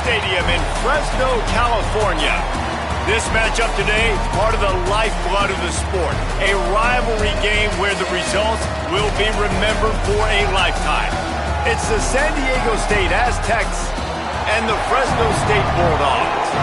Stadium in Fresno, California. This matchup today, part of the lifeblood of the sport. A rivalry game where the results will be remembered for a lifetime. It's the San Diego State Aztecs and the Fresno State Bulldogs.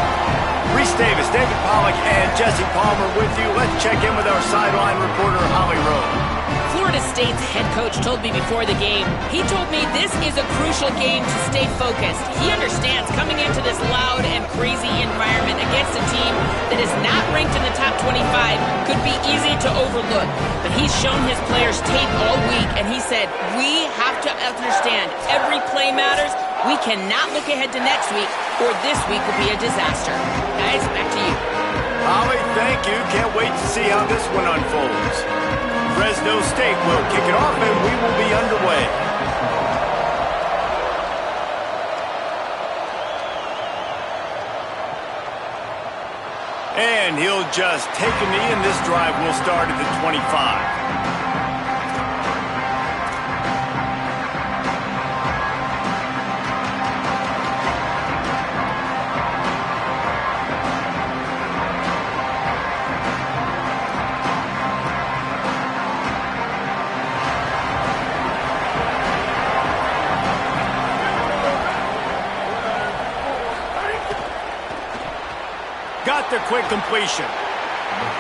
Reese Davis, David Pollack, and Jesse Palmer with you. Let's check in with our sideline reporter, Holly Rowe. Florida State's head coach told me before the game, he told me this is a crucial game to stay focused. He understands coming into this loud and crazy environment against a team that is not ranked in the top 25 could be easy to overlook. But he's shown his players tape all week, and he said, we have to understand every play matters. We cannot look ahead to next week, or this week will be a disaster. Guys, back to you. Holly, thank you. Can't wait to see how this one unfolds. Fresno State will kick it off, and we will be underway. And he'll just take a knee, and this drive will start at the 25. Got the quick completion.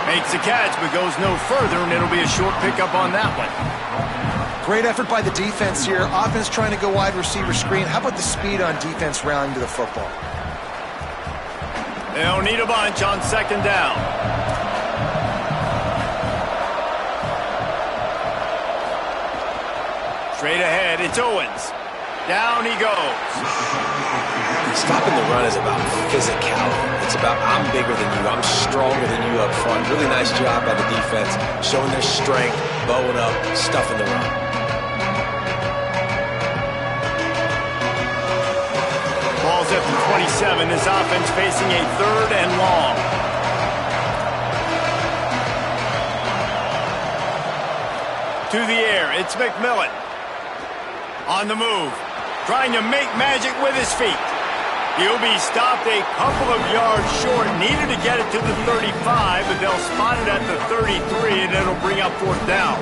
Makes the catch, but goes no further, and it'll be a short pickup on that one. Great effort by the defense here. Offense trying to go wide receiver screen. How about the speed on defense rallying to the football? They don't need a bunch on second down. Straight ahead, it's Owens. Down he goes. Stopping the run is about physicality. It's about I'm bigger than you, I'm stronger than you up front. Really nice job by the defense, showing their strength, bowing up, stuffing the run. Ball's up to 27. This offense facing a third and long. To the air, it's McMillan. On the move, trying to make magic with his feet. He'll be stopped a couple of yards short. Needed to get it to the 35, but they'll spot it at the 33, and it'll bring up fourth down.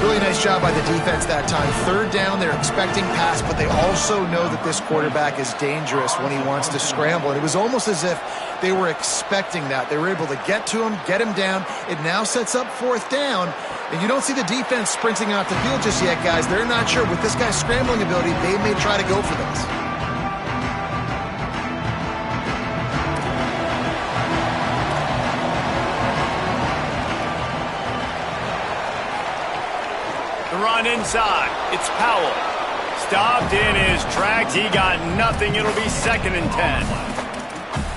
Really nice job by the defense that time. Third down, they're expecting pass, but they also know that this quarterback is dangerous when he wants to scramble. And it was almost as if they were expecting that. They were able to get to him, get him down. It now sets up fourth down. And you don't see the defense sprinting out the field just yet, guys. They're not sure. With this guy's scrambling ability, they may try to go for this. The run inside. It's Powell. Stopped in his tracks. He got nothing. It'll be 2nd and 10.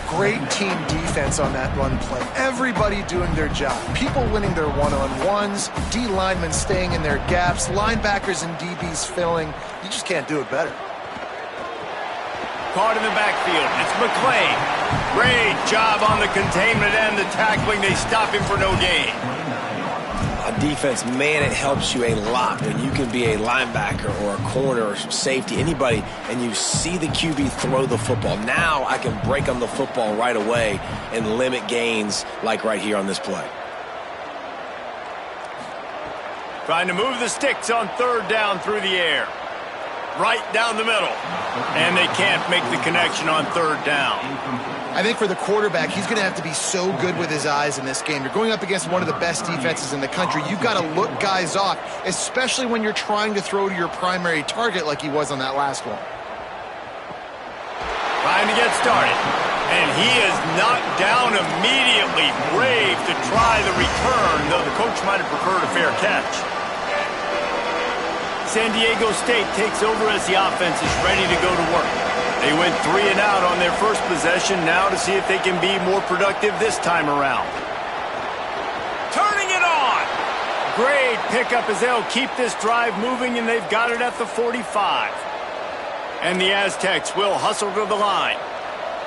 Great team defense on that run play. Everybody doing their job. People winning their one-on-ones, D linemen staying in their gaps, linebackers and DBs filling. You just can't do it better. Caught in the backfield. It's McClain. Great job on the containment and the tackling. They stop him for no gain. On defense, man, it helps you a lot when you can be a linebacker or a corner or safety, anybody, and you see the QB throw the football. Now I can break on the football right away and limit gains like right here on this play. Trying to move the sticks on third down through the air. Right down the middle. And they can't make the connection on third down. I think for the quarterback, he's going to have to be so good with his eyes in this game. You're going up against one of the best defenses in the country. You've got to look guys off, especially when you're trying to throw to your primary target like he was on that last one. Trying to get started. And he is knocked down immediately. Brave to try the return, though the coach might have preferred a fair catch. San Diego State takes over as the offense is ready to go to work. They went 3 and out on their first possession, now to see if they can be more productive this time around. Turning it on! Great pickup as they'll keep this drive moving, and they've got it at the 45. And the Aztecs will hustle to the line.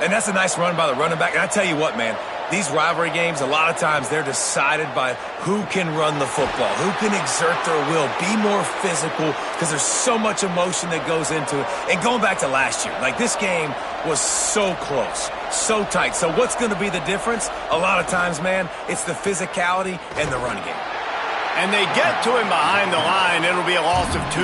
And that's a nice run by the running back. And I tell you what, man, These rivalry games, a lot of times, they're decided by who can run the football, who can exert their will, be more physical, because there's so much emotion that goes into it. And going back to last year, like this game was so close, so tight. So what's going to be the difference? A lot of times, man, it's the physicality and the run game. And they get to him behind the line. It'll be a loss of 2.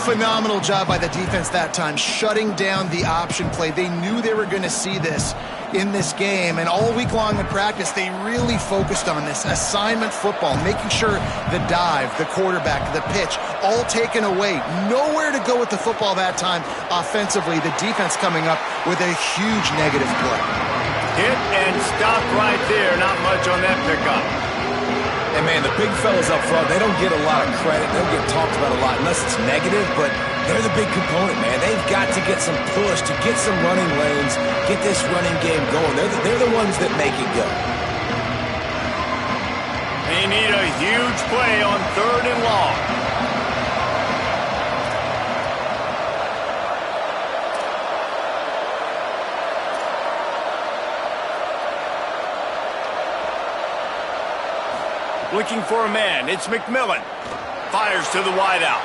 Phenomenal job by the defense that time, shutting down the option play. They knew they were going to see this in this game, and all week long in practice, they really focused on this assignment football, making sure the dive, the quarterback, the pitch, all taken away. Nowhere to go with the football that time offensively. The defense coming up with a huge negative play. Hit and stop right there. Not much on that pickup. And, man, the big fellas up front, they don't get a lot of credit. They don't get talked about a lot unless it's negative, but they're the big component, man. They've got to get some push, to get some running lanes, get this running game going. They're the ones that make it go. They need a huge play on 3rd and long. Looking for a man. It's McMillan. Fires to the wideout.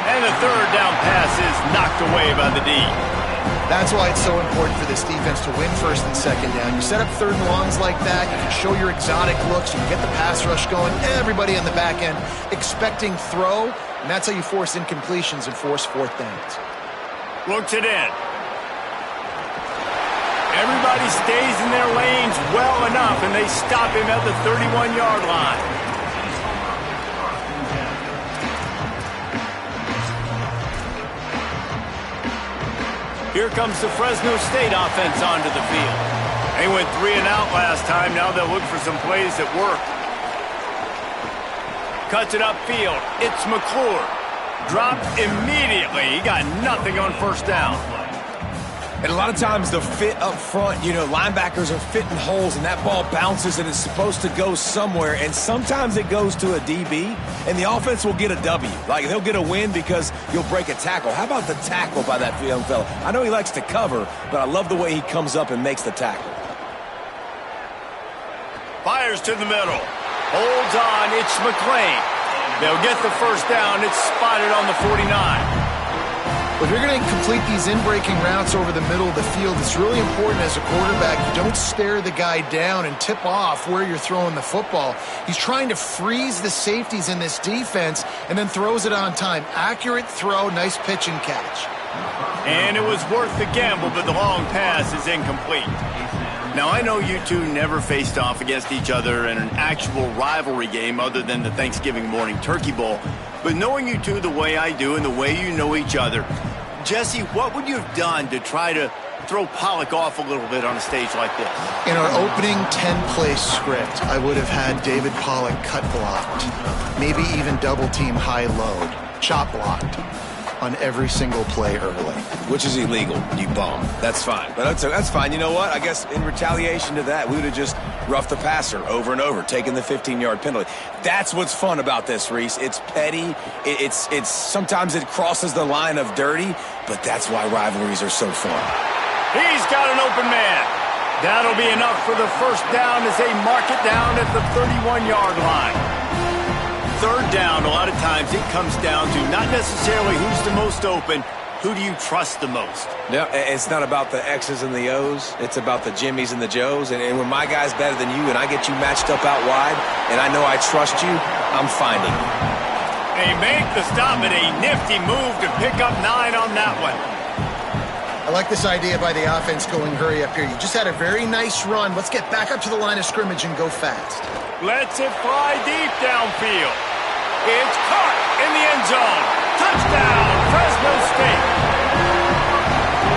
And the 3rd down pass is knocked away by the D. That's why it's so important for this defense to win 1st and 2nd down. You set up 3rd and longs like that, you can show your exotic looks, you can get the pass rush going, everybody on the back end expecting throw, and that's how you force incompletions and force 4th downs. Looks it in. Everybody stays in their lanes well enough, and they stop him at the 31-yard line. Here comes the Fresno State offense onto the field. They went 3 and out last time. Now they'll look for some plays that work. Cuts it upfield. It's McClure. Dropped immediately. He got nothing on 1st down. And a lot of times the fit up front, you know, linebackers are fitting holes and that ball bounces and it's supposed to go somewhere. And sometimes it goes to a DB and the offense will get a W. Like they'll get a win because you'll break a tackle. How about the tackle by that young fella? I know he likes to cover, but I love the way he comes up and makes the tackle. Fires to the middle. Holds on. It's McLean. They'll get the 1st down. It's spotted on the 49. If you're going to complete these in-breaking routes over the middle of the field, it's really important as a quarterback you don't stare the guy down and tip off where you're throwing the football. He's trying to freeze the safeties in this defense and then throws it on time. Accurate throw, nice pitch and catch. And it was worth the gamble, but the long pass is incomplete. Now, I know you two never faced off against each other in an actual rivalry game other than the Thanksgiving morning Turkey Bowl. But knowing you two the way I do and the way you know each other, Jesse, what would you have done to try to throw Pollock off a little bit on a stage like this? In our opening 10-play script, I would have had David Pollock cut blocked, maybe even double-team high-load, chop blocked on every single play early. Which is illegal, you bum. That's fine. But that's fine. You know what? I guess in retaliation to that, we would have just roughed the passer over and over, taking the 15-yard penalty. That's what's fun about this, Reese. It's petty. It's sometimes it crosses the line of dirty, but that's why rivalries are so fun. He's got an open man. That'll be enough for the 1st down as they mark it down at the 31-yard line. 3rd down, a lot of times it comes down to not necessarily who's the most open, who do you trust the most? No, it's not about the X's and the O's. It's about the Jimmys and the Joes. And when my guy's better than you and I get you matched up out wide and I know I trust you, I'm finding you. They make the stop and a nifty move to pick up 9 on that one. I like this idea by the offense going hurry up here. You just had a very nice run. Let's get back up to the line of scrimmage and go fast. Lets it fly deep downfield. It's caught in the end zone. Touchdown, Fresno State.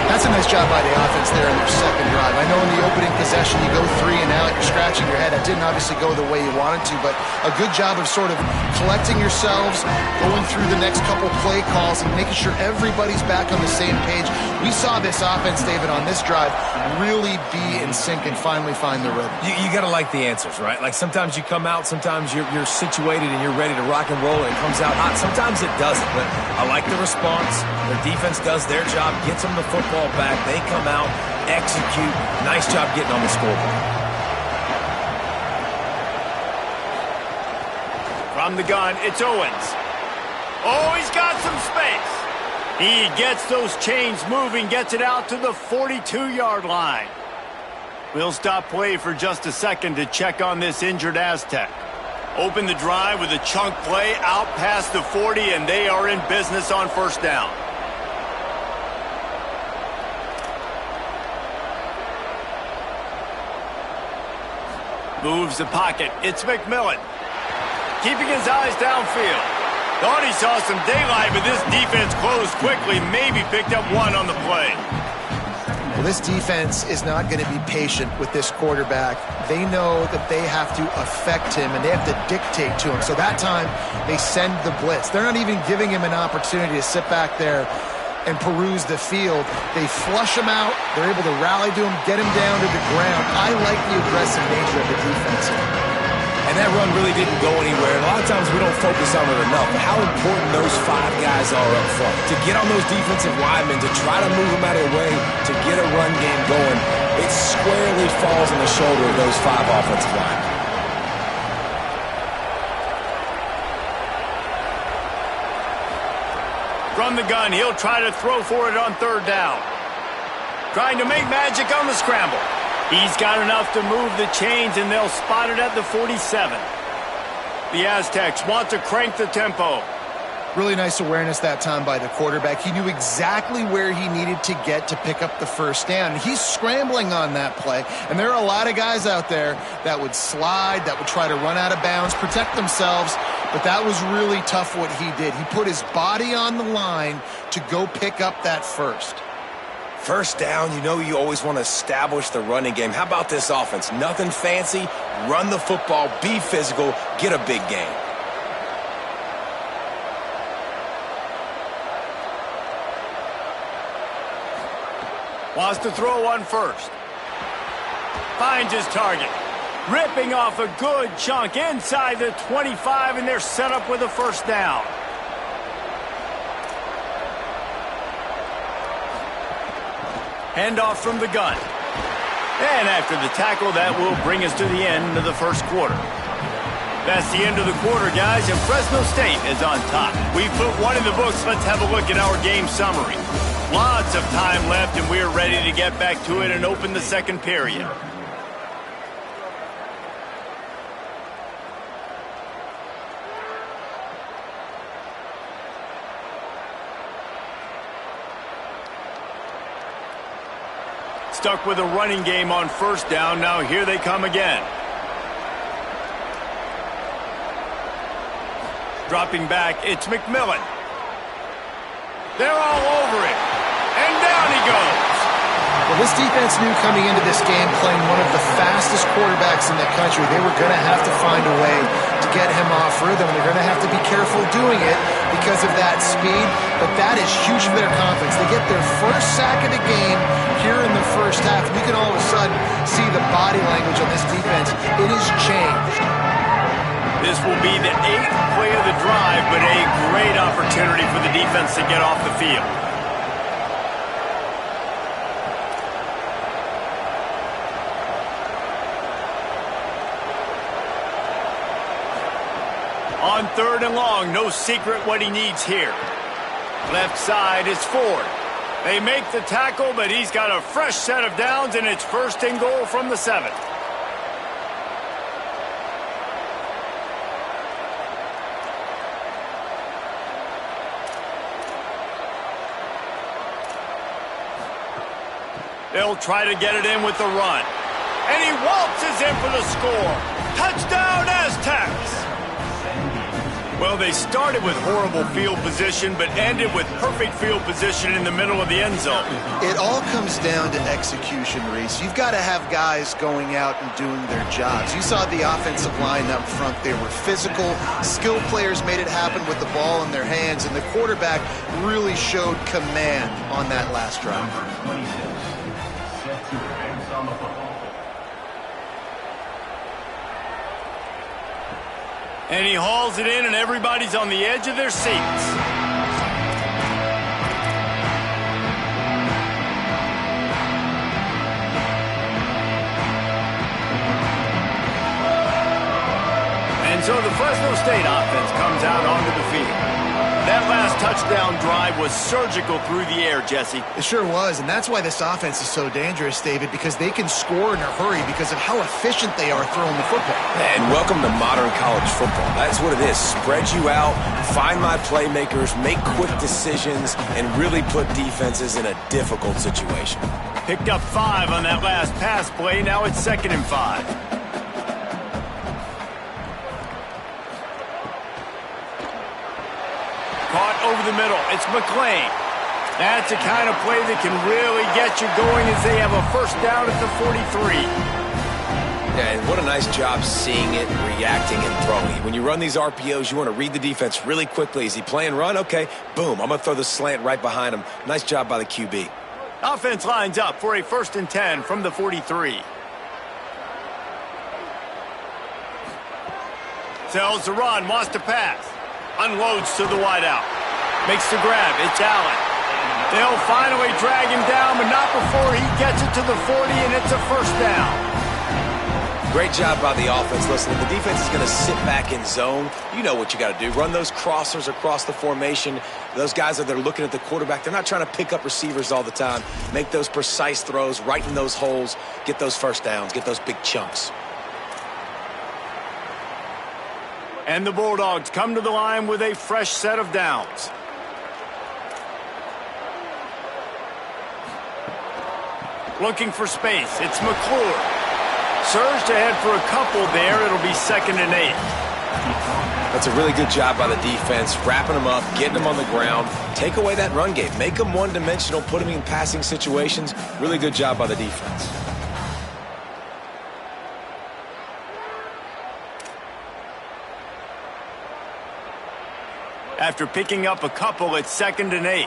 That's a nice job by the offense there in their 2nd drive. I know in the opening possession you go 3 and out, you're scratching your head. That didn't obviously go the way you wanted to, but a good job of sort of collecting yourselves, going through the next couple play calls and making sure everybody's back on the same page. We saw this offense, David, on this drive really be in sync and finally find the rhythm. You got to like the answers, right? Like sometimes you come out, sometimes you're situated and you're ready to rock and roll and it comes out hot. Sometimes it doesn't, but I like the response. Their defense does their job, gets them the football back. They come out execute. Nice job getting on the scoreboard. From the gun, it's Owens. Oh, he's got some space. He gets those chains moving, gets it out to the 42-yard line. We'll stop play for just a second to check on this injured Aztec. Open the drive with a chunk play out past the 40, and they are in business on first down. Moves the pocket. It's McMillan. Keeping his eyes downfield. Thought he saw some daylight, but this defense closed quickly. Maybe picked up one on the play. Well, this defense is not going to be patient with this quarterback. They know that they have to affect him, and they have to dictate to him. So that time, they send the blitz. They're not even giving him an opportunity to sit back there and peruse the field. They flush him out. They're able to rally to him, get him down to the ground. I like the aggressive nature of the defense here. And that run really didn't go anywhere. And a lot of times we don't focus on it enough. But how important those 5 guys are up front. To get on those defensive linemen, to try to move them out of the way, to get a run game going, it squarely falls on the shoulder of those 5 offensive linemen. From the gun, he'll try to throw for it on third down. Trying to make magic on the scramble. He's got enough to move the chains, and they'll spot it at the 47. The Aztecs want to crank the tempo. Really nice awareness that time by the quarterback. He knew exactly where he needed to get to pick up the first down. He's scrambling on that play, and there are a lot of guys out there that would slide, that would try to run out of bounds, protect themselves, but that was really tough what he did. He put his body on the line to go pick up that first. First down, you know you always want to establish the running game. How about this offense? Nothing fancy. Run the football, be physical, get a big gain. Wants to throw one first. Finds his target. Ripping off a good chunk inside the 25, and they're set up with a first down. Handoff from the gun. And after the tackle, that will bring us to the end of the first quarter. That's the end of the quarter, guys, and Fresno State is on top. We put one in the books. Let's have a look at our game summary. Lots of time left, and we're ready to get back to it and open the second period. Stuck with a running game on first down. Now here they come again. Dropping back, it's McMillan. They're all over it. And down he goes. Well, this defense knew coming into this game, playing one of the fastest quarterbacks in the country, they were going to have to find a way to get him off rhythm. They're going to have to be careful doing it because of that speed, but that is huge for their confidence. They get their first sack of the game here in the first half, and you can all of a sudden see the body language on this defense. It has changed. This will be the 8th play of the drive, but a great opportunity for the defense to get off the field. On third and long, no secret what he needs here. Left side is Ford. They make the tackle, but he's got a fresh set of downs, and it's first and goal from the 7. They'll try to get it in with the run. And he waltzes in for the score. Touchdown, Aztecs! Well, they started with horrible field position, but ended with perfect field position in the middle of the end zone. It all comes down to execution, Reese. You've got to have guys going out and doing their jobs. You saw the offensive line up front. They were physical. Skilled players made it happen with the ball in their hands, and the quarterback really showed command on that last drive. And he hauls it in, and everybody's on the edge of their seats. Fresno State offense comes out onto the field. That last touchdown drive was surgical through the air, Jesse. It sure was, and that's why this offense is so dangerous, David, because they can score in a hurry because of how efficient they are throwing the football. And welcome to modern college football. That's what it is. Spread you out, find my playmakers, make quick decisions, and really put defenses in a difficult situation. Picked up 5 on that last pass play. Now it's 2nd and 5. Caught over the middle. It's McClain. That's the kind of play that can really get you going as they have a first down at the 43. Yeah, and what a nice job seeing it, reacting, and throwing. When you run these RPOs, you want to read the defense really quickly. Is he playing run? Okay, boom. I'm going to throw the slant right behind him. Nice job by the QB. Offense lines up for a 1st and 10 from the 43. Sells the run, wants to pass. Unloads to the wideout. Makes the grab. It's Allen. They'll finally drag him down, but not before he gets it to the 40, and it's a first down. Great job by the offense. Listen, if the defense is going to sit back in zone, you know what you got to do. Run those crossers across the formation. Those guys that are looking at the quarterback, they're not trying to pick up receivers all the time. Make those precise throws, right in those holes, get those first downs, get those big chunks. And the Bulldogs come to the line with a fresh set of downs. Looking for space. It's McClure. Surged ahead for a couple there. It'll be 2nd and 8. That's a really good job by the defense, wrapping them up, getting them on the ground. Take away that run game. Make them one-dimensional, put them in passing situations. Really good job by the defense. After picking up a couple, it's 2nd and 8.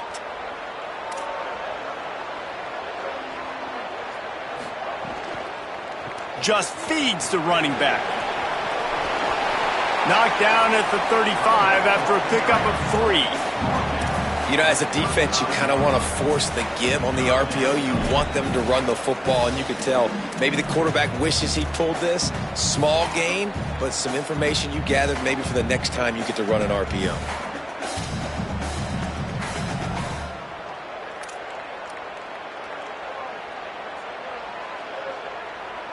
Just feeds the running back. Knocked down at the 35 after a pickup of 3. You know, as a defense, you kind of want to force the give on the RPO. You want them to run the football, and you can tell maybe the quarterback wishes he pulled this. Small gain, but some information you gathered maybe for the next time you get to run an RPO.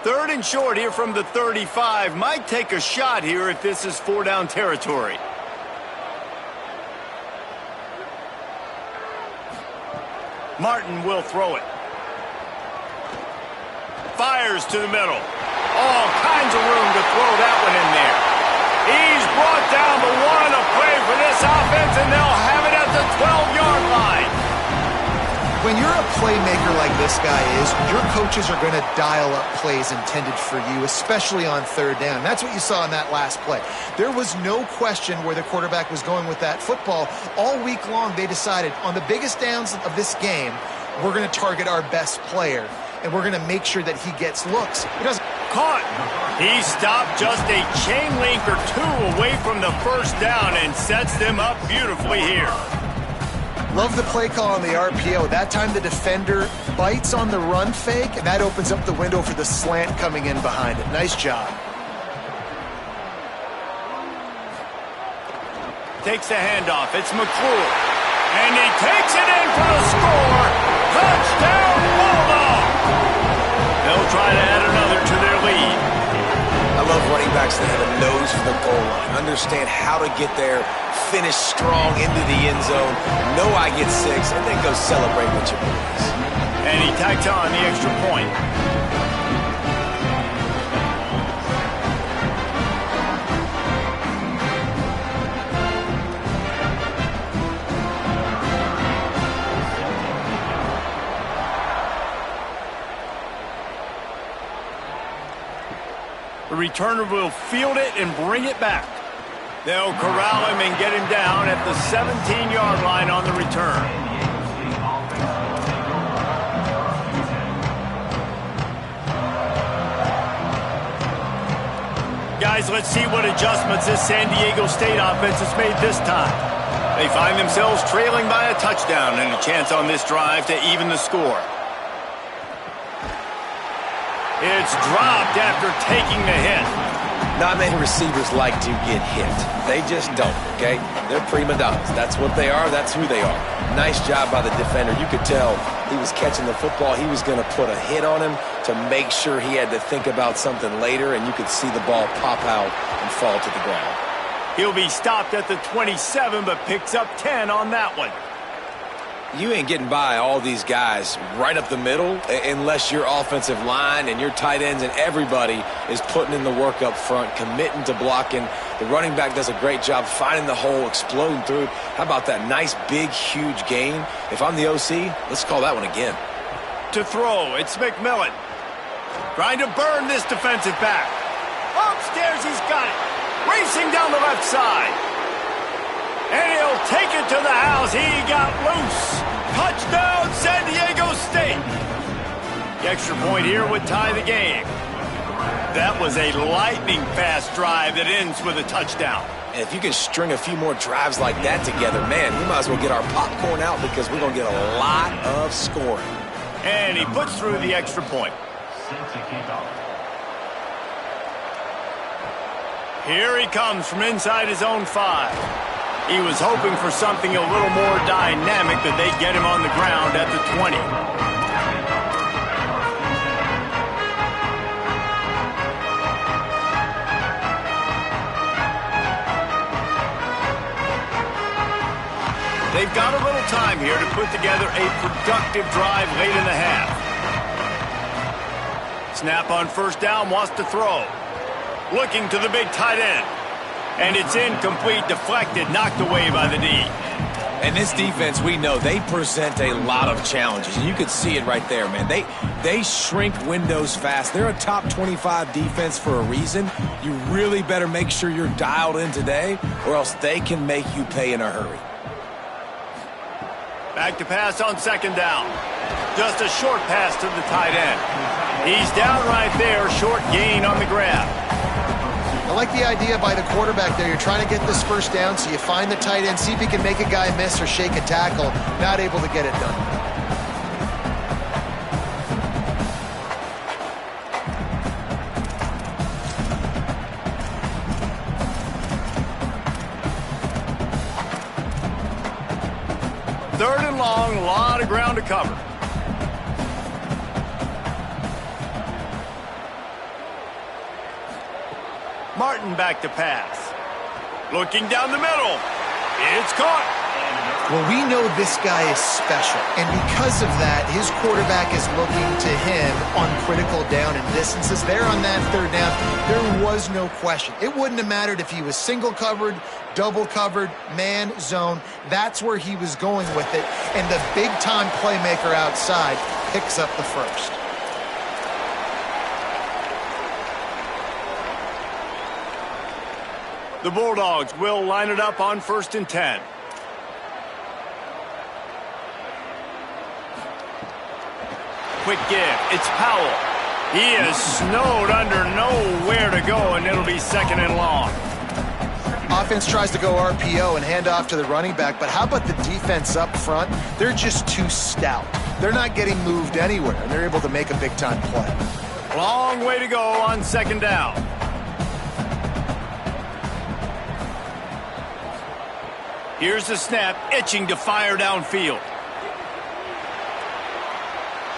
Third and short here from the 35. Might take a shot here if this is 4-down territory. Martin will throw it. Fires to the middle. All kinds of room to throw that one in there. He's brought down the one, a play for this offense, and they'll have it at the 12-yard line. When you're a playmaker like this guy is, your coaches are going to dial up plays intended for you, especially on 3rd down. That's what you saw in that last play. There was no question where the quarterback was going with that football. All week long, they decided on the biggest downs of this game, we're going to target our best player, and we're going to make sure that he gets looks. He doesn't. Caught. He stopped just a chain link or 2 away from the first down and sets them up beautifully here. Love the play call on the RPO. That time the defender bites on the run fake, and that opens up the window for the slant coming in behind it. Nice job. Takes the handoff. It's McClure. And he takes it in for the score. Touchdown, Bulldogs! They'll try to add another to their lead. I love running backs that have a nose for the goal line. Understand how to get there, finish strong into the end zone, know I get 6, and then go celebrate with your boys. And he tacks on the extra point. The returner will field it and bring it back. They'll corral him and get him down at the 17-yard line on the return. Guys, let's see what adjustments this San Diego State offense has made this time. They find themselves trailing by a touchdown and a chance on this drive to even the score. It's dropped after taking the hit. Not many receivers like to get hit. They just don't, okay? They're prima donnas. That's what they are. That's who they are. Nice job by the defender. You could tell he was catching the football. He was going to put a hit on him to make sure he had to think about something later, and you could see the ball pop out and fall to the ground. He'll be stopped at the 27, but picks up 10 on that one. You ain't getting by all these guys right up the middle unless your offensive line and your tight ends and everybody is putting in the work up front, committing to blocking. The running back does a great job finding the hole, exploding through. How about that nice, big, huge gain? If I'm the OC, let's call that one again. To throw, it's McMillan. Trying to burn this defensive back. Upstairs, he's got it. Racing down the left side. And he'll take it to the house. He got loose. Touchdown, San Diego State. The extra point here would tie the game. That was a lightning-fast drive that ends with a touchdown. And if you can string a few more drives like that together, man, we might as well get our popcorn out because we're going to get a lot of scoring. And he puts through the extra point. Here he comes from inside his own 5. He was hoping for something a little more dynamic, but they get him on the ground at the 20. They've got a little time here to put together a productive drive late in the half. Snap on first down, wants to throw. Looking to the big tight end. And it's incomplete, deflected, knocked away by the D. And this defense, we know, they present a lot of challenges. And you could see it right there, man. They shrink windows fast. They're a top 25 defense for a reason. You really better make sure you're dialed in today, or else they can make you pay in a hurry. Back to pass on second down. Just a short pass to the tight end. He's down right there, short gain on the grab. I like the idea by the quarterback there. You're trying to get this first down, so you find the tight end, see if he can make a guy miss or shake a tackle. Not able to get it done. Third and long, a lot of ground to cover. Martin back to pass. Looking down the middle. It's caught. Well, we know this guy is special, and because of that, his quarterback is looking to him on critical down and distances. There on that third down, there was no question. It wouldn't have mattered if he was single covered, double covered, man, zone. That's where he was going with it, and the big-time playmaker outside picks up the first. The Bulldogs will line it up on 1st and 10. Quick give. It's Powell. He is snowed under, nowhere to go, and it'll be 2nd and long. Offense tries to go RPO and hand off to the running back, but how about the defense up front? They're just too stout. They're not getting moved anywhere, and they're able to make a big-time play. Long way to go on 2nd down. Here's the snap, itching to fire downfield.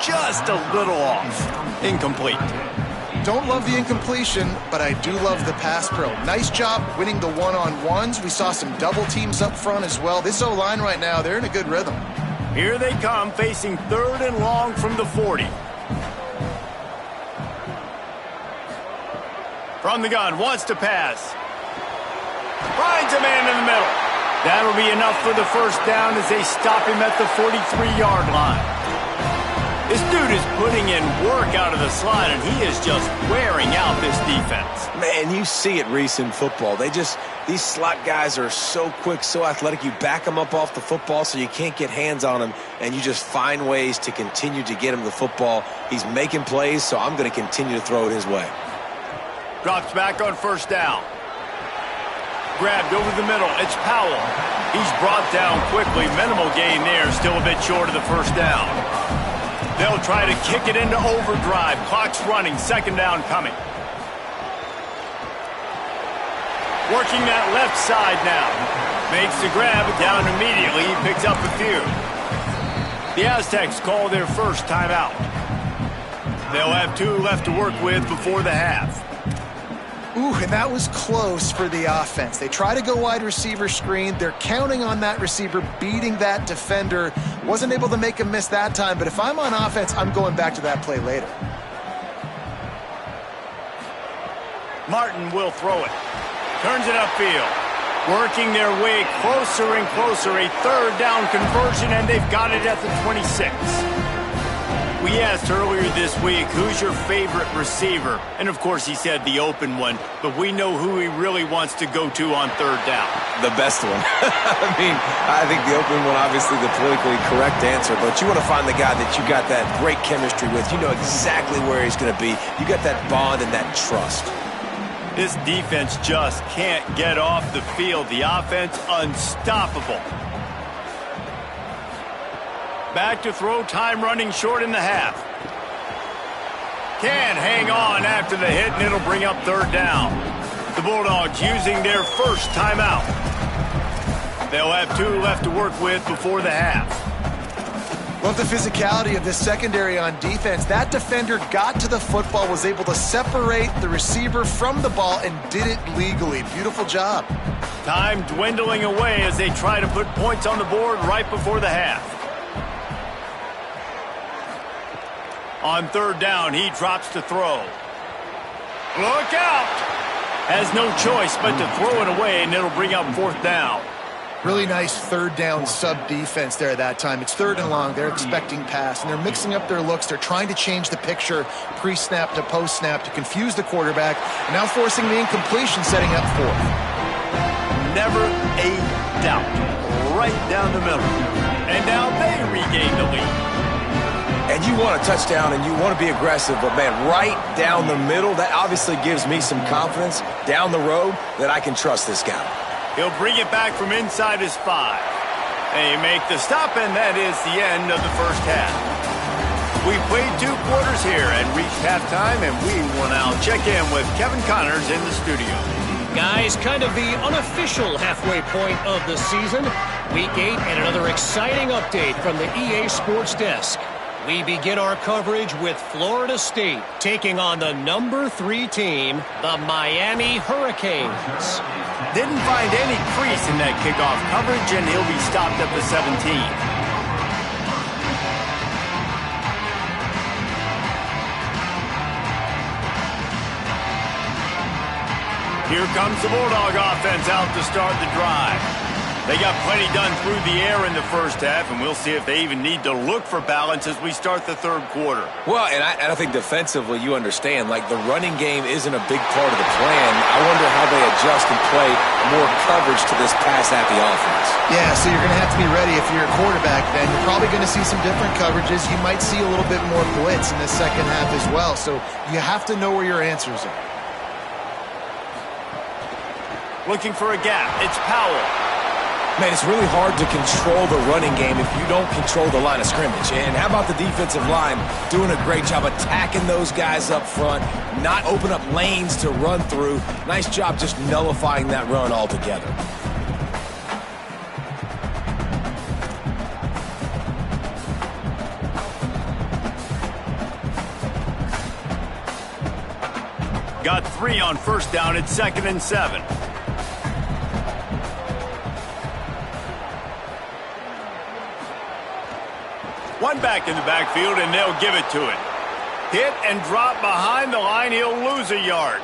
Just a little off. Incomplete. Don't love the incompletion, but I do love the pass pro. Nice job winning the one-on-ones. We saw some double teams up front as well. This O-line right now, they're in a good rhythm. Here they come, facing 3rd and long from the 40. From the gun, wants to pass. Finds a man in the middle. That'll be enough for the first down as they stop him at the 43-yard line. This dude is putting in work out of the slot, and he is just wearing out this defense. Man, you see it, Reese, in football. These slot guys are so quick, so athletic. You back them up off the football so you can't get hands on them, and you just find ways to continue to get him the football. He's making plays, so I'm going to continue to throw it his way. Drops back on 1st down. Grabbed over the middle. It's Powell. He's brought down quickly. Minimal gain there. Still a bit short of the first down. They'll try to kick it into overdrive. Clock's running. 2nd down coming. Working that left side now. Makes the grab down immediately. He picks up a few. The Aztecs call their first timeout. They'll have 2 left to work with before the half. Ooh, and that was close for the offense. They try to go wide receiver screen. They're counting on that receiver beating that defender. Wasn't able to make him miss that time, but if I'm on offense, I'm going back to that play later. Martin will throw it. Turns it upfield. Working their way closer and closer. A 3rd down conversion, and they've got it at the 26. We asked earlier this week, who's your favorite receiver? And, of course, he said the open one, but we know who he really wants to go to on 3rd down. The best one. I think the open one, obviously the politically correct answer, but you want to find the guy that you got that great chemistry with. You know exactly where he's going to be. You got that bond and that trust. This defense just can't get off the field. The offense unstoppable. Back to throw, time running short in the half. Can hang on after the hit, and it'll bring up 3rd down. The Bulldogs using their first timeout. They'll have 2 left to work with before the half. Love the physicality of this secondary on defense. That defender got to the football, was able to separate the receiver from the ball, and did it legally. Beautiful job. Time dwindling away as they try to put points on the board right before the half. On 3rd down, he drops to throw. Look out! Has no choice but to throw it away, and it'll bring up 4th down. Really nice 3rd down sub-defense there that time. It's 3rd and long. They're expecting pass, and they're mixing up their looks. They're trying to change the picture pre-snap to post-snap to confuse the quarterback, and now forcing the incompletion, setting up 4th. Never a doubt. Right down the middle. And now they regain the lead. And you want a touchdown and you want to be aggressive, but, man, right down the middle, that obviously gives me some confidence down the road that I can trust this guy. He'll bring it back from inside his 5. They make the stop, and that is the end of the first half. We played 2 quarters here and reached halftime, and we will now check in with Kevin Connors in the studio. Guys, kind of the unofficial halfway point of the season. Week 8 and another exciting update from the EA Sports Desk. We begin our coverage with Florida State taking on the number 3 team, the Miami Hurricanes. Didn't find any crease in that kickoff coverage, and he'll be stopped at the 17. Here comes the Bulldog offense out to start the drive. They got plenty done through the air in the first half, and we'll see if they even need to look for balance as we start the 3rd quarter. Well, and I think defensively you understand, like, the running game isn't a big part of the plan. I wonder how they adjust and play more coverage to this pass-happy offense. Yeah, so you're going to have to be ready if you're a quarterback then. You're probably going to see some different coverages. You might see a little bit more blitz in the second half as well, so you have to know where your answers are. Looking for a gap. It's Powell. Man, it's really hard to control the running game if you don't control the line of scrimmage. And how about the defensive line doing a great job attacking those guys up front, not open up lanes to run through. Nice job just nullifying that run altogether. Got 3 on 1st down. It's 2nd and 7. One back in the backfield, and they'll give it to it. Hit and drop behind the line. He'll lose a yard.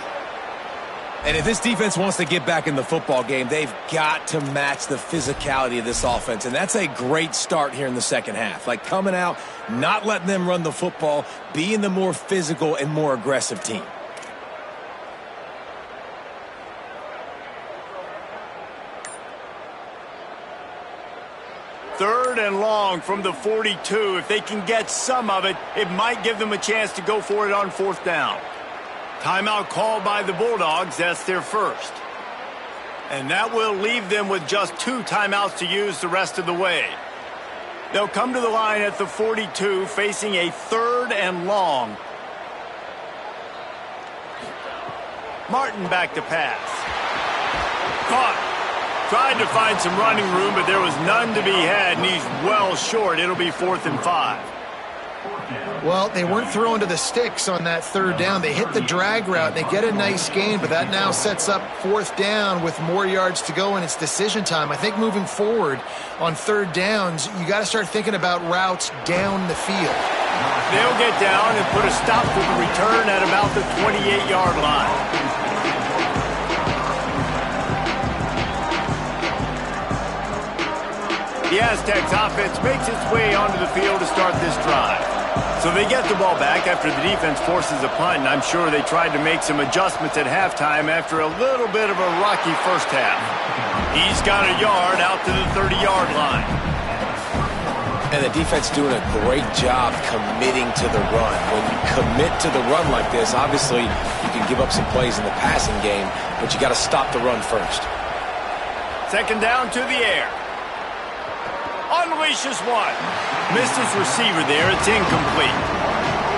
And if this defense wants to get back in the football game, they've got to match the physicality of this offense. And that's a great start here in the second half. Like, coming out, not letting them run the football, being the more physical and more aggressive team. Third and long from the 42. If they can get some of it, it might give them a chance to go for it on 4th down. Timeout called by the Bulldogs. That's their first. And that will leave them with just 2 timeouts to use the rest of the way. They'll come to the line at the 42, facing a 3rd and long. Martin back to pass. Caught. Tried to find some running room, but there was none to be had, and he's well short. It'll be 4th and 5. Well, they weren't throwing to the sticks on that 3rd down. They hit the drag route. They get a nice gain, but that now sets up 4th down with more yards to go, and it's decision time. I think moving forward on 3rd downs, you got to start thinking about routes down the field. They'll get down and put a stop to the return at about the 28-yard line. The Aztecs offense makes its way onto the field to start this drive. So they get the ball back after the defense forces a punt, and I'm sure they tried to make some adjustments at halftime after a little bit of a rocky first half. He's got a yard out to the 30-yard line. And the defense doing a great job committing to the run. When you commit to the run like this, obviously you can give up some plays in the passing game, but you got to stop the run first. 2nd down to the air. Unleashes one. Missed his receiver there. It's incomplete.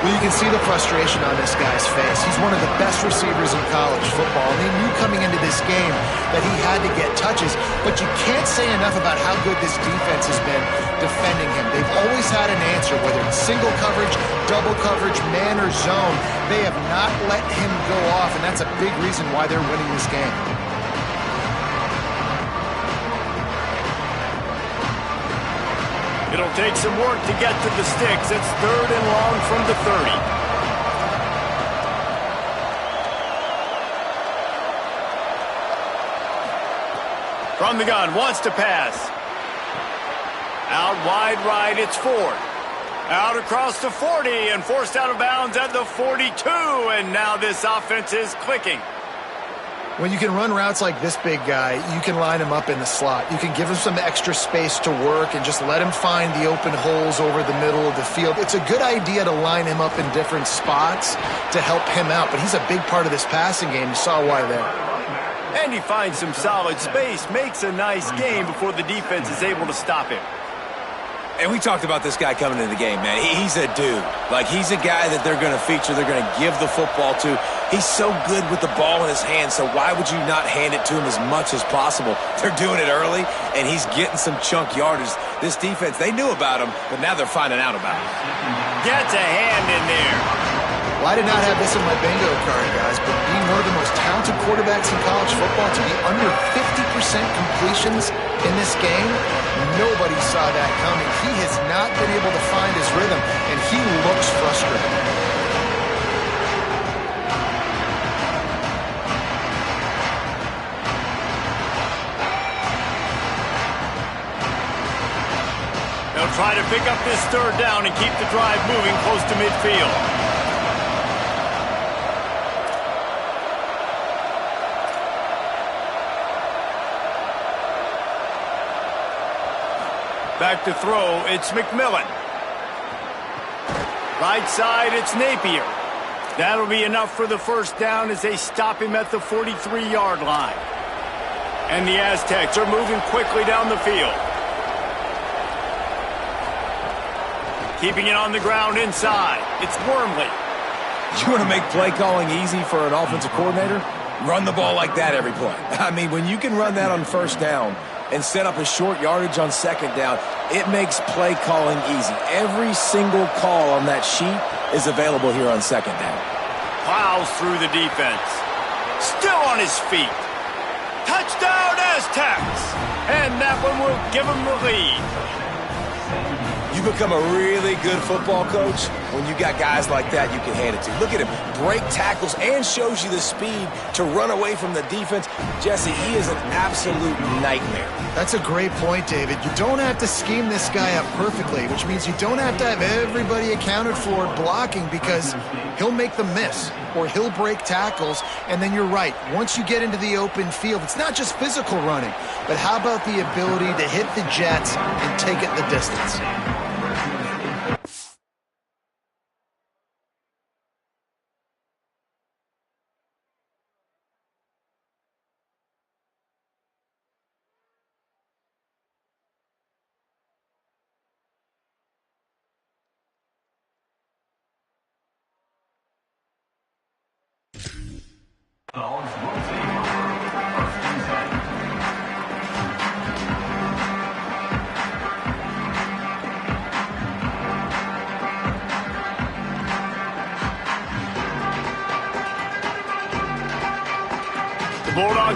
Well, you can see the frustration on this guy's face. He's one of the best receivers in college football. And they knew coming into this game that he had to get touches, but you can't say enough about how good this defense has been defending him. They've always had an answer, whether it's single coverage, double coverage, man or zone. They have not let him go off, and that's a big reason why they're winning this game. It'll take some work to get to the sticks. It's 3rd and long from the 30. From the gun, wants to pass. Out wide right, it's Ford. Out across the 40 and forced out of bounds at the 42. And now this offense is clicking. When you can run routes like this big guy, you can line him up in the slot. You can give him some extra space to work and just let him find the open holes over the middle of the field. It's a good idea to line him up in different spots to help him out, but he's a big part of this passing game. You saw why there. And he finds some solid space, makes a nice game before the defense is able to stop him. And we talked about this guy coming into the game, man. He's a dude. Like, he's a guy that they're going to feature, they're going to give the football to. He's so good with the ball in his hands, so why would you not hand it to him as much as possible? They're doing it early, and he's getting some chunk yardage. This defense, they knew about him, but now they're finding out about him. Gets a hand in there. Well, I did not have this in my bingo card, guys, but being one of the most talented quarterbacks in college football to be under 50% completions in this game, nobody saw that coming. He has not been able to find his rhythm, and he looks frustrated. They'll try to pick up this 3rd down and keep the drive moving close to midfield. Back to throw, it's McMillan. Right side, it's Napier. That'll be enough for the 1st down as they stop him at the 43-yard line. And the Aztecs are moving quickly down the field. Keeping it on the ground inside, it's Wormley. You want to make play calling easy for an offensive coordinator? Run the ball like that every play. I mean, when you can run that on 1st down and set up a short yardage on 2nd down, it makes play calling easy. Every single call on that sheet is available here on 2nd down. Plows through the defense. Still on his feet. Touchdown, Aztecs! And that one will give him the lead. You become a really good football coach when you got guys like that you can hand it to. Look at him, break tackles and shows you the speed to run away from the defense. Jesse, he is an absolute nightmare. That's a great point, David. You don't have to scheme this guy up perfectly, which means you don't have to have everybody accounted for blocking, because he'll make them miss or he'll break tackles. And then you're right. Once you get into the open field, it's not just physical running, but how about the ability to hit the jets and take it the distance?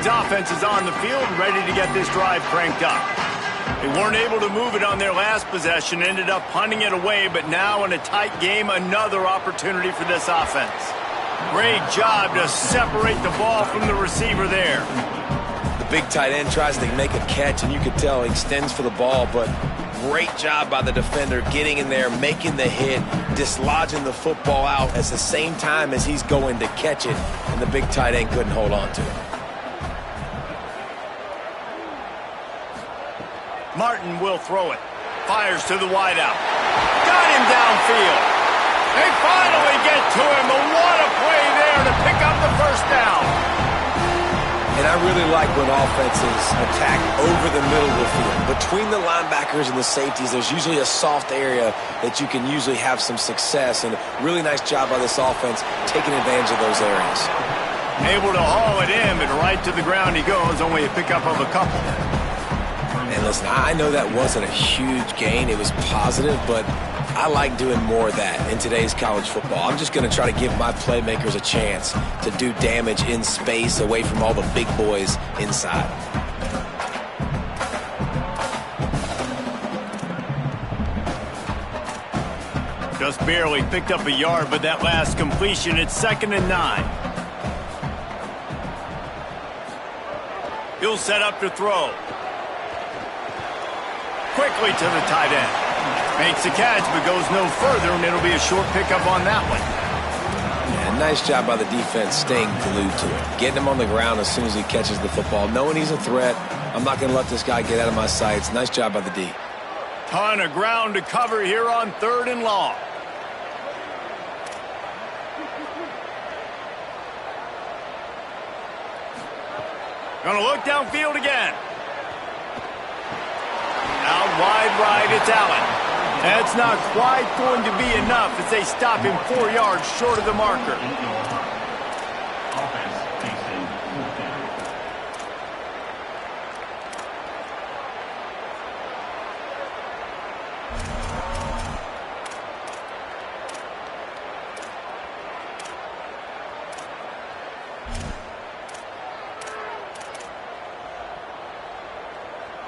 Cleveland's offense is on the field, ready to get this drive cranked up. They weren't able to move it on their last possession, ended up punting it away, but now in a tight game, another opportunity for this offense. Great job to separate the ball from the receiver there. The big tight end tries to make a catch, and you could tell he extends for the ball, but great job by the defender getting in there, making the hit, dislodging the football out at the same time as he's going to catch it, and the big tight end couldn't hold on to it. Martin will throw it. Fires to the wideout. Got him downfield. They finally get to him. But what a play there to pick up the first down. And I really like when offenses attack over the middle of the field. Between the linebackers and the safeties, there's usually a soft area that you can usually have some success. And really nice job by this offense taking advantage of those areas. Able to haul it in, but right to the ground he goes. Only a pickup of a couple. And listen, I know that wasn't a huge gain. It was positive, but I like doing more of that in today's college football. I'm just going to try to give my playmakers a chance to do damage in space away from all the big boys inside. Just barely picked up a yard with that last completion. It's 2nd and 9. He'll set up to throw. Quickly to the tight end. Makes the catch, but goes no further, and it'll be a short pickup on that one. Yeah, nice job by the defense staying glued to it. Getting him on the ground as soon as he catches the football. Knowing he's a threat, I'm not going to let this guy get out of my sights. Nice job by the D. Ton of ground to cover here on 3rd and long. Gonna look downfield again. Out wide right, it's Allen. That's not quite going to be enough as they stop him 4 yards short of the marker.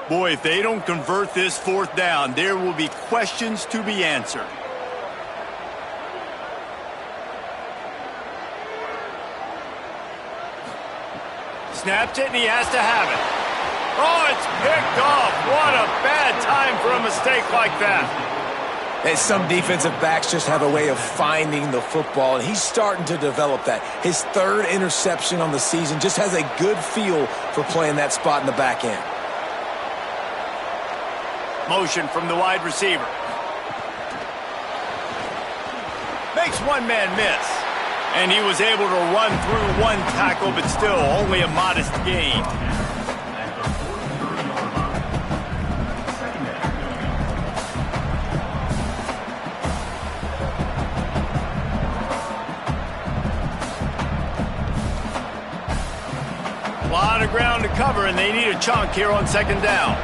Boy, if they don't convert this 4th down, there will be questions to be answered. Snapped it, and he has to have it. Oh, it's picked off. What a bad time for a mistake like that. And some defensive backs just have a way of finding the football, and he's starting to develop that. His 3rd interception on the season, just has a good feel for playing that spot in the back end. Motion from the wide receiver. Makes one man miss. And he was able to run through one tackle, but still only a modest gain. A lot of ground to cover, and they need a chunk here on 2nd down.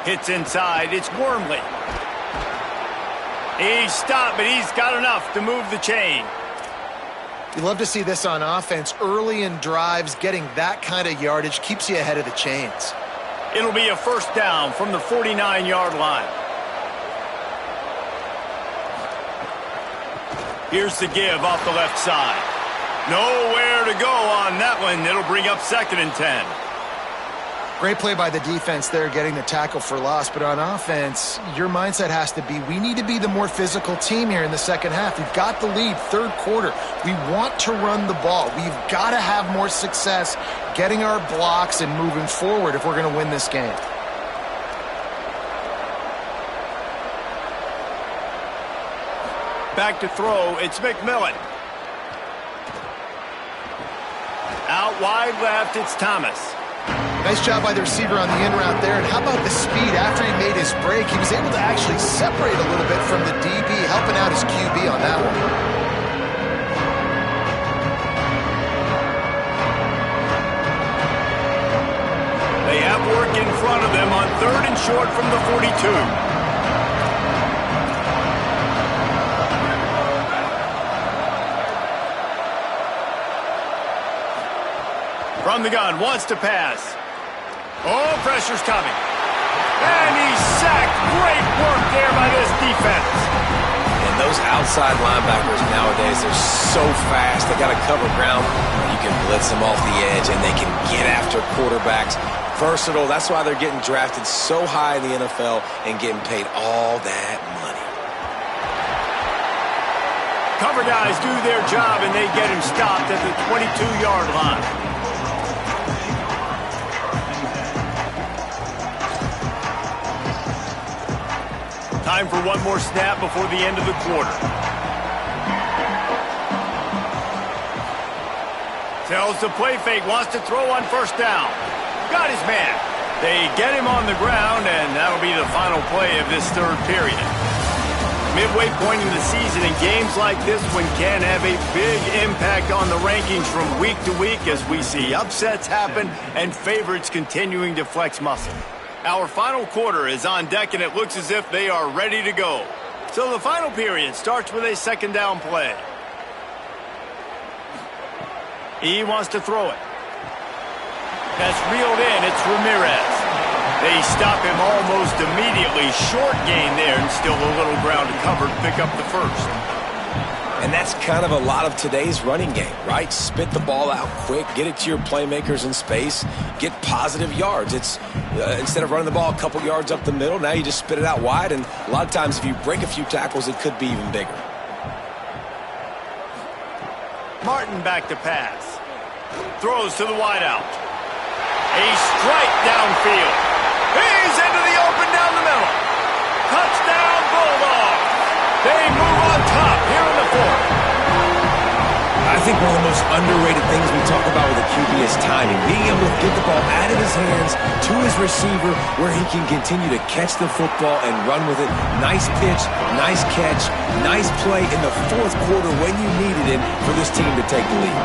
Hits inside. It's Wormley. He's stopped, but he's got enough to move the chain. You love to see this on offense. Early in drives, getting that kind of yardage keeps you ahead of the chains. It'll be a 1st down from the 49-yard line. Here's the give off the left side. Nowhere to go on that one. It'll bring up 2nd and 10. Great play by the defense there, getting the tackle for loss. But on offense, your mindset has to be, we need to be the more physical team here in the 2nd half. We've got the lead, 3rd quarter. We want to run the ball. We've got to have more success getting our blocks and moving forward if we're going to win this game. Back to throw, it's McMillan. Out wide left, it's Thomas. Nice job by the receiver on the in route there. And how about the speed after he made his break? He was able to actually separate a little bit from the DB, helping out his QB on that one. They have work in front of them on 3rd and short from the 42. From the gun, wants to pass. Oh, pressure's coming. And he's sacked. Great work there by this defense. And those outside linebackers nowadays, they're so fast. They got to cover ground. You can blitz them off the edge, and they can get after quarterbacks. Versatile. That's why they're getting drafted so high in the NFL and getting paid all that money. Cover guys do their job, and they get him stopped at the 22-yard line. Time for one more snap before the end of the quarter. Tells the play fake, wants to throw on first down. Got his man. They get him on the ground, and that'll be the final play of this third period. Midway point in the season, and games like this one can have a big impact on the rankings from week to week as we see upsets happen and favorites continuing to flex muscle. Our final quarter is on deck, and it looks as if they are ready to go. So the final period starts with a second down play. He wants to throw it. That's reeled in. It's Ramirez. They stop him almost immediately. Short gain there, and still a little ground to cover to pick up the first. And that's kind of a lot of today's running game, right? Spit the ball out quick, get it to your playmakers in space, get positive yards. It's instead of running the ball a couple yards up the middle, now you just spit it out wide, and a lot of times if you break a few tackles, it could be even bigger. Martin back to pass. Throws to the wideout. A strike downfield. He's into the open down the middle. Touchdown Bulldogs. They move on top here in the fourth. I think one of the most underrated things we talk about with a QB is timing. Being able to get the ball out of his hands to his receiver where he can continue to catch the football and run with it. Nice pitch, nice catch, nice play in the fourth quarter when you needed it for this team to take the lead.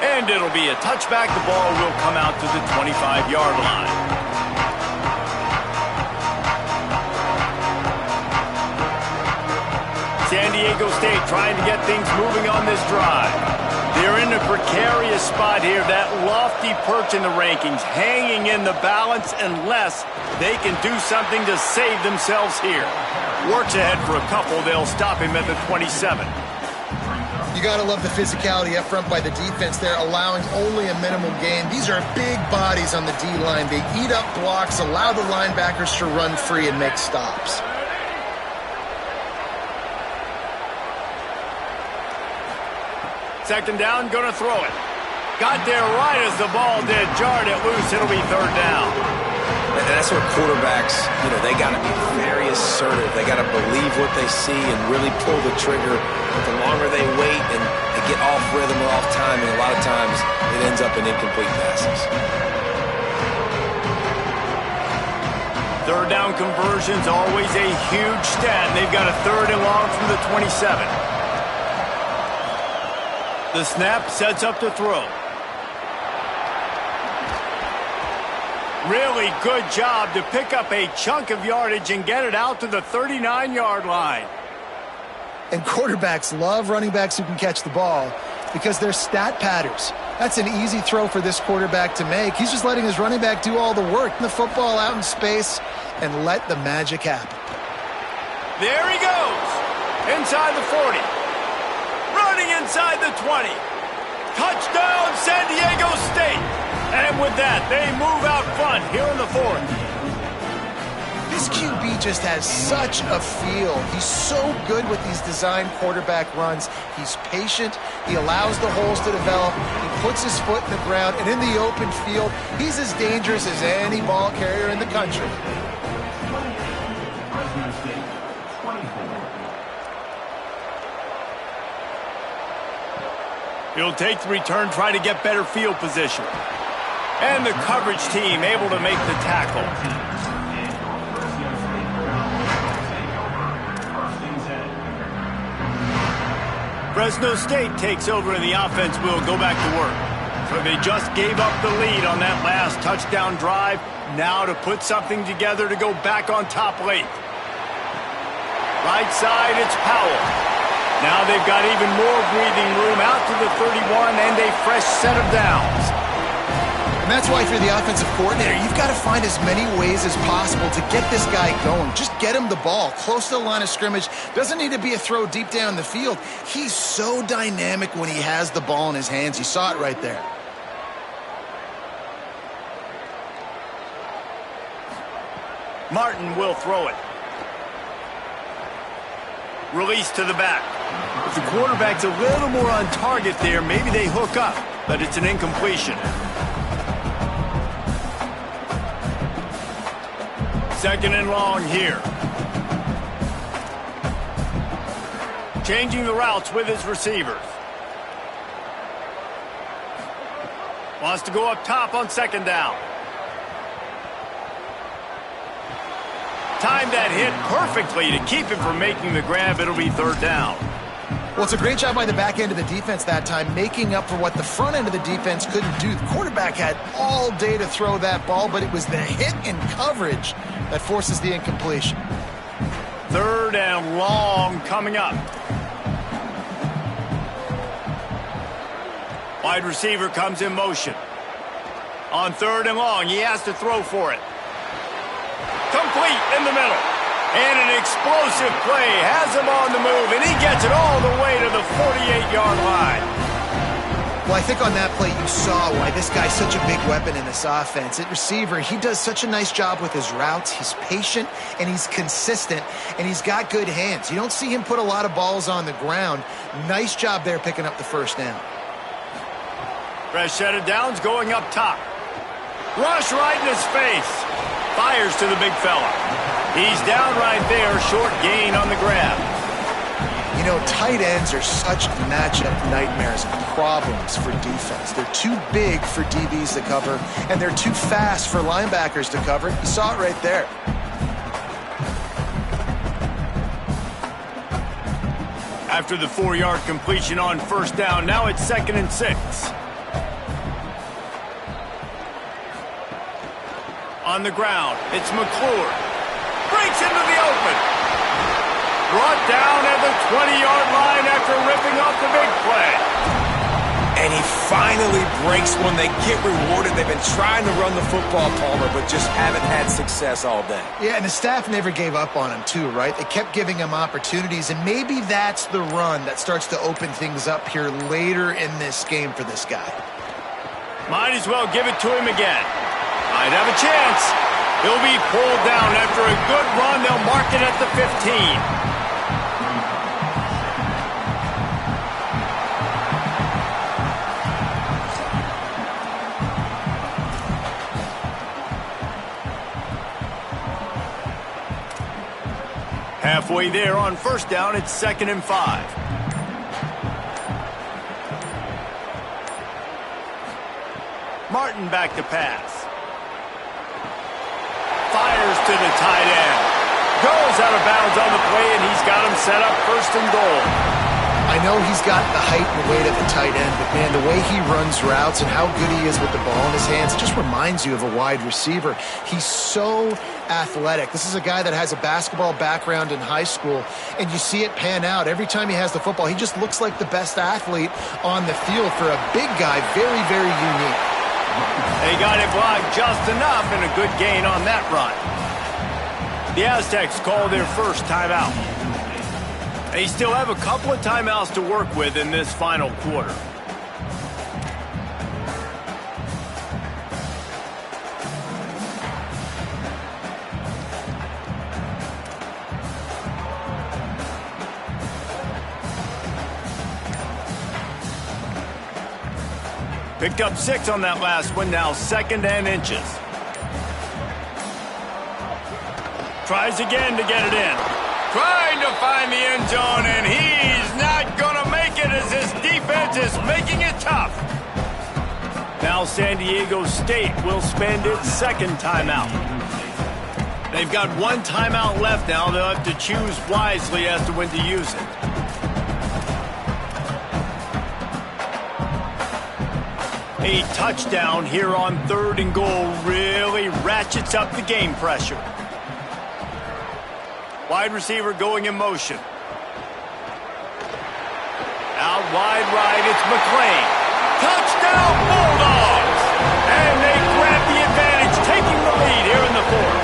And it'll be a touchback. The ball will come out to the 25-yard line. San Diego State trying to get things moving on this drive. They're in a precarious spot here. That lofty perch in the rankings, hanging in the balance unless they can do something to save themselves here. Works ahead for a couple. They'll stop him at the 27. You got to love the physicality up front by the defense there, allowing only a minimal gain. These are big bodies on the D-line. They eat up blocks, allow the linebackers to run free and make stops. Second down, going to throw it. Got there right as the ball did. Jarred it loose. It'll be third down. And that's where quarterbacks, they got to be very assertive. They got to believe what they see and really pull the trigger. But the longer they wait and they get off rhythm or off timing, a lot of times it ends up in incomplete passes. Third down conversion's always a huge stat. They've got a third and long from the 27. The snap sets up to throw. Really good job to pick up a chunk of yardage and get it out to the 39-yard line. And quarterbacks love running backs who can catch the ball because they're stat patters. That's an easy throw for this quarterback to make. He's just letting his running back do all the work. The football out in space and let the magic happen. There he goes. Inside the 40. Running inside the 20. Touchdown, San Diego State. And with that, they move out front here in the fourth. This QB just has such a feel. He's so good with these design quarterback runs. He's patient. He allows the holes to develop. He puts his foot in the ground. And in the open field, he's as dangerous as any ball carrier in the country. He'll take the return, try to get better field position. And the coverage team able to make the tackle. Fresno State takes over and the offense will go back to work. So they just gave up the lead on that last touchdown drive. Now to put something together to go back on top late. Right side, it's Powell. Now they've got even more breathing room out to the 31 and a fresh set of downs. And that's why if you're the offensive coordinator, you've got to find as many ways as possible to get this guy going. Just get him the ball close to the line of scrimmage. Doesn't need to be a throw deep down the field. He's so dynamic when he has the ball in his hands. You saw it right there. Martin will throw it. Release to the back. If the quarterback's a little more on target there, maybe they hook up, but it's an incompletion. Second and long here. Changing the routes with his receivers. Wants to go up top on second down. Timed that hit perfectly to keep him from making the grab. It'll be third down. Well, it's a great job by the back end of the defense that time, making up for what the front end of the defense couldn't do. The quarterback had all day to throw that ball, but it was the hit and coverage that forces the incompletion. Third and long coming up. Wide receiver comes in motion. On third and long, he has to throw for it. Complete in the middle. And an explosive play has him on the move, and he gets it all the way to the 48-yard line. Well, I think on that play you saw why this guy's such a big weapon in this offense. At receiver, he does such a nice job with his routes. He's patient, and he's consistent, and he's got good hands. You don't see him put a lot of balls on the ground. Nice job there picking up the first down. Fresh set of downs going up top. Rush right in his face. Fires to the big fella. He's down right there, short gain on the grab. You know, tight ends are such matchup nightmares and problems for defense. They're too big for DBs to cover, and they're too fast for linebackers to cover. You saw it right there. After the 4-yard completion on first down, now it's 2nd and 6. On the ground, it's McClure. Breaks into the open. Brought down at the 20-yard line after ripping off the big play. And he finally breaks one. They get rewarded. They've been trying to run the football, Palmer, but just haven't had success all day. Yeah, and the staff never gave up on him, too, right? They kept giving him opportunities, and maybe that's the run that starts to open things up here later in this game for this guy. Might as well give it to him again. Might have a chance. He'll be pulled down after a good run. They'll mark it at the 15. Halfway there on first down, it's 2nd and 5. Martin back to pass. Fires to the tight end. Goes out of bounds on the play, and he's got him set up 1st and goal. I know he's got the height and weight of a tight end, but, man, the way he runs routes and how good he is with the ball in his hands just reminds you of a wide receiver. He's so athletic. This is a guy that has a basketball background in high school, and you see it pan out. Every time he has the football, he just looks like the best athlete on the field for a big guy. Very, very unique. They got it blocked just enough, and a good gain on that run. The Aztecs call their first timeout. They still have a couple of timeouts to work with in this final quarter. Picked up 6 on that last one, now 2nd and inches. Tries again to get it in. Trying to find the end zone, and he's not going to make it as this defense is making it tough. Now San Diego State will spend its 2nd timeout. They've got 1 timeout left now. They'll have to choose wisely as to when to use it. A touchdown here on 3rd and goal really ratchets up the game pressure. Wide receiver going in motion. Out wide right, it's McClain. Touchdown Bulldogs! And they grab the advantage, taking the lead here in the fourth.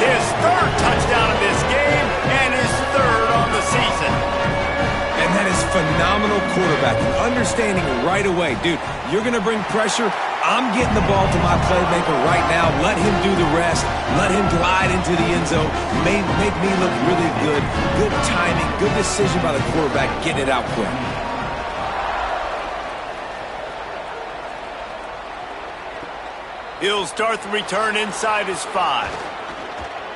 His third touchdown of this game and his third on the season. And that is phenomenal quarterbacking. Understanding right away, dude, you're going to bring pressure. I'm getting the ball to my playmaker right now. Let him do the rest. Let him glide into the end zone. Make me look really good. Good timing. Good decision by the quarterback. Getting it out quick. He'll start the return inside his 5.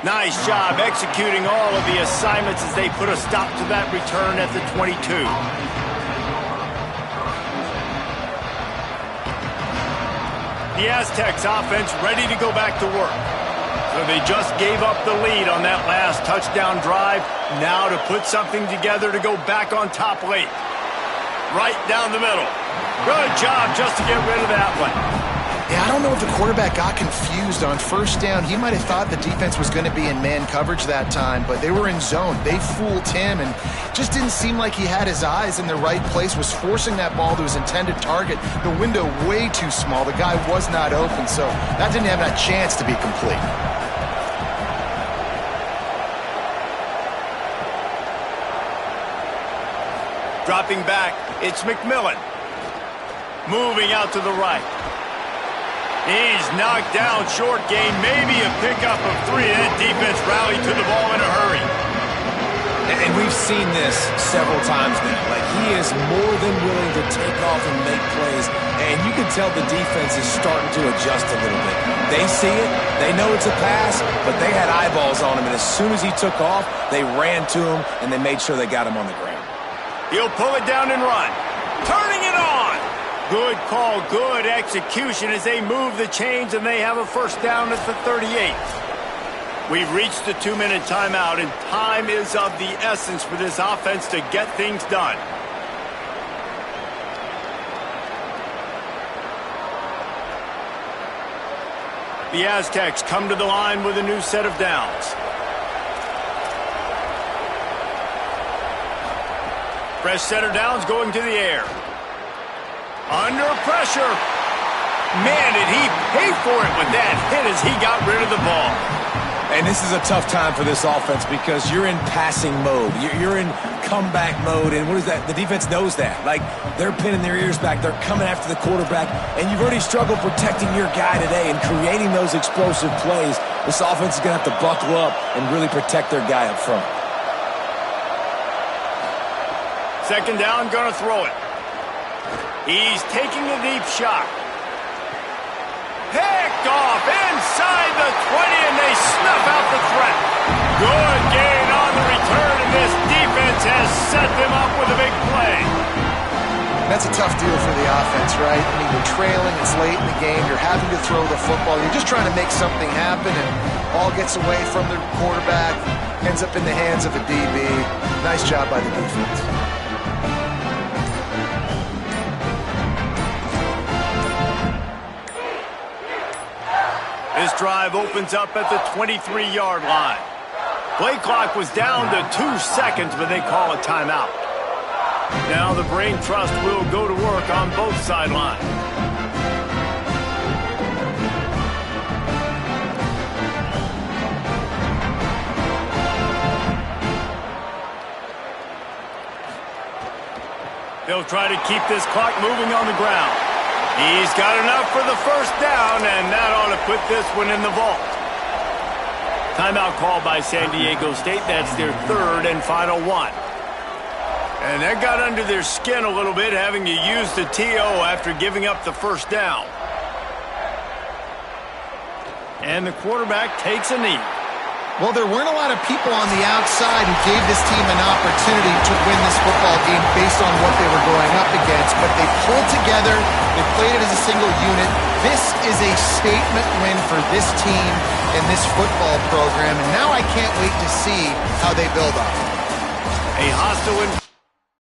Nice job executing all of the assignments as they put a stop to that return at the 22. The Aztecs offense ready to go back to work. So they just gave up the lead on that last touchdown drive. Now to put something together to go back on top late. Right down the middle. Good job just to get rid of that one. Yeah, I don't know if the quarterback got confused on first down. He might have thought the defense was going to be in man coverage that time, but they were in zone. They fooled him and just didn't seem like he had his eyes in the right place, was forcing that ball to his intended target. The window way too small. The guy was not open, so that didn't have that chance to be complete. Dropping back, it's McMillan. Moving out to the right. He's knocked down short gain, maybe a pickup of 3. That defense rallied to the ball in a hurry. And we've seen this several times now. Like, he is more than willing to take off and make plays. And you can tell the defense is starting to adjust a little bit. They see it. They know it's a pass, but they had eyeballs on him. And as soon as he took off, they ran to him, and they made sure they got him on the ground. He'll pull it down and run. Turning it on. Good call, good execution as they move the chains and they have a first down at the 38. We've reached the 2-minute timeout and time is of the essence for this offense to get things done. The Aztecs come to the line with a new set of downs. Fresh set of downs going to the air. Under pressure. Man, did he pay for it with that hit as he got rid of the ball. And this is a tough time for this offense because you're in passing mode. You're in comeback mode. And what is that? The defense knows that. Like, they're pinning their ears back. They're coming after the quarterback. And you've already struggled protecting your guy today and creating those explosive plays. This offense is going to have to buckle up and really protect their guy up front. Second down, going to throw it. He's taking a deep shot. Picked off inside the 20, and they snuff out the threat. Good gain on the return, and this defense has set them up with a big play. That's a tough deal for the offense, right? I mean, you're trailing, it's late in the game, you're having to throw the football, you're just trying to make something happen, and ball gets away from the quarterback, ends up in the hands of a DB. Nice job by the defense. This drive opens up at the 23-yard line. Play clock was down to 2 seconds, but they call a timeout. Now the Brain Trust will go to work on both sidelines. They'll try to keep this clock moving on the ground. He's got enough for the first down, and that ought to put this one in the vault. Timeout called by San Diego State. That's their third and final one. And that got under their skin a little bit, having to use the TO after giving up the first down. And the quarterback takes a knee. Well, there weren't a lot of people on the outside who gave this team an opportunity to win this football game based on what they were going up against, but they pulled together, they played it as a single unit. This is a statement win for this team and this football program, and now I can't wait to see how they build on it. A hostile